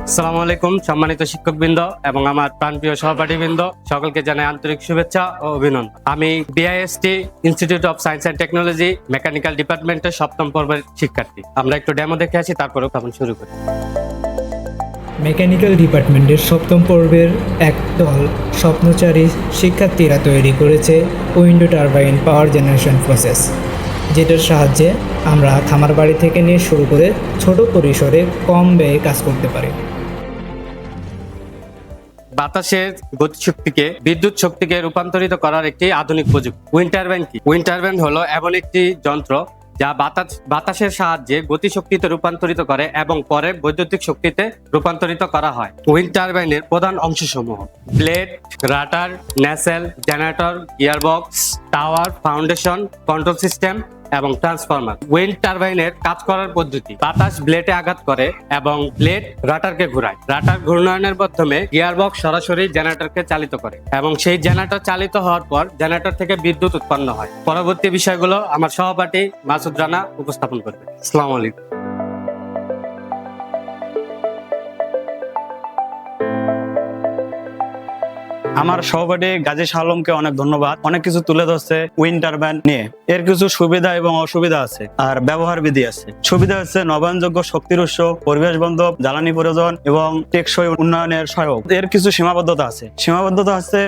আসসালামু আলাইকুম সম্মানিত শিক্ষকবৃন্দ এবং আমার প্রাণপ্রিয় সহপাঠীবৃন্দ, সকলকে জানাই আন্তরিক শুভেচ্ছা ও অভিনন্দন। আমি BIST institute of science and technology mechanical ডিপার্টমেন্টের সপ্তম পর্বের শিক্ষার্থী। আমরা একটু ডেমো দেখে আসি, তারপরে তখন শুরু করি। মেকানিক্যাল ডিপার্টমেন্টের সপ্তম পর্বের একদল স্বপ্নচারী শিক্ষার্থীরা তৈরি করেছে উইন্ডো টারবাইন পাওয়ার জেনারেশন প্রসেস, যেটার সাহায্যে আমরা খামার বাড়ি থেকে নিয়ে শুরু করে ছোট পরিসরে কম ব্যয়ে কাজ করতে পারি। বাতাসের গতিশক্তিকে বিদ্যুৎ শক্তিকে রূপান্তরিত করার একটি আধুনিক প্রযুক্তি। উইন্ড টারবাইন কি? উইন্ড টারবাইন হলো এমন একটি যন্ত্র যা বাতাসের সাহায্যে গতিশক্তিতে রূপান্তরিত করে এবং পরে বৈদ্যুতিক শক্তিতে রূপান্তরিত করা হয়। উইন্ড টারবাইনের প্রধান অংশসমূহ: blade, rotor, nacelle, generator, gearbox, tower, foundation, control system এবং ট্রান্সফরমার। উইন্ড টারবাইনের কাজ করার পদ্ধতি: বাতাস ব্লেডে আঘাত করে এবং ব্লেড রাটারকে ঘোরায়। রাটার ঘূর্ণয়নের মাধ্যমে গিয়ারবক্স সরাসরি জেনারেটরকে চালিত করে এবং সেই জেনারেটর চালিত হওয়ার পর জেনারেটর থেকে বিদ্যুৎ উৎপন্ন হয়। পরবর্তী বিষয়গুলো আমার সহপাঠী মাসুদ রানা উপস্থাপন করবে। আসসালামু আলাইকুম। আমার সহপাঠী গাজী শাহ আলমকে অনেক ধন্যবাদ। অনেক কিছু তুলে ধরছে উইন্ড টারবাইন নিয়ে। এর কিছু সুবিধা এবং অসুবিধা আছে আর ব্যবহার বিধি আছে। সুবিধা হচ্ছে নবায়নযোগ্য শক্তির উৎস, পরিবেশ বান্ধব জ্বালানি প্রয়োজন এবং টেকসই উন্নয়নের সহায়ক। এর কিছু সীমাবদ্ধতা আছে। সীমাবদ্ধতা হচ্ছে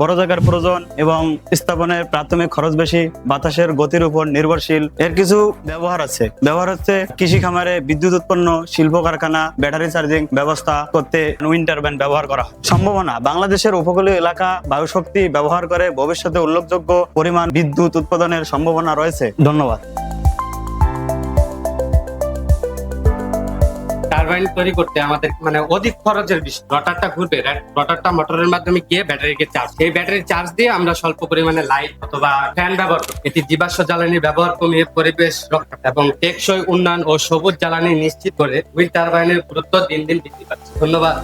বড় জায়গার প্রয়োজন এবং স্থাপনের প্রাথমিক খরচ বেশি, বাতাসের গতির উপর নির্ভরশীল। এর কিছু ব্যবহার আছে। ব্যবহার হচ্ছে কৃষি খামারে বিদ্যুৎ উৎপন্ন, শিল্প কারখানা, ব্যাটারি চার্জিং ব্যবস্থা করতে উইন্ড টারবাইন ব্যবহার করা হয়। সম্ভাবনা: বাংলাদেশের উপকূলীয় এলাকা বায়ু শক্তি ব্যবহার করে ভবিষ্যতে উল্লেখযোগ্য পরিমাণ বিদ্যুৎ উৎপাদনের সম্ভাবনা রয়েছে। ধন্যবাদ। টারবাইন তৈরি করতে আমাদের অধিক খরচের বিষয়। রটারটা ঘুরবে, রটারটা মোটরের মাধ্যমে গিয়ে ব্যাটারিকে চার্জ, এই ব্যাটারি চার্জ দিয়ে আমরা স্বল্প পরিমাণে লাইট অথবা ফ্যান ব্যবহার করি। এটি জীবাশ্ম জ্বালানির ব্যবহার কমিয়ে পরিবেশ রক্ষা এবং টেকসই উন্নয়ন ও সবুজ জ্বালানি নিশ্চিত করে উইন্ড টারবাইনের গুরুত্ব দিন দিন বৃদ্ধি পাচ্ছে। ধন্যবাদ।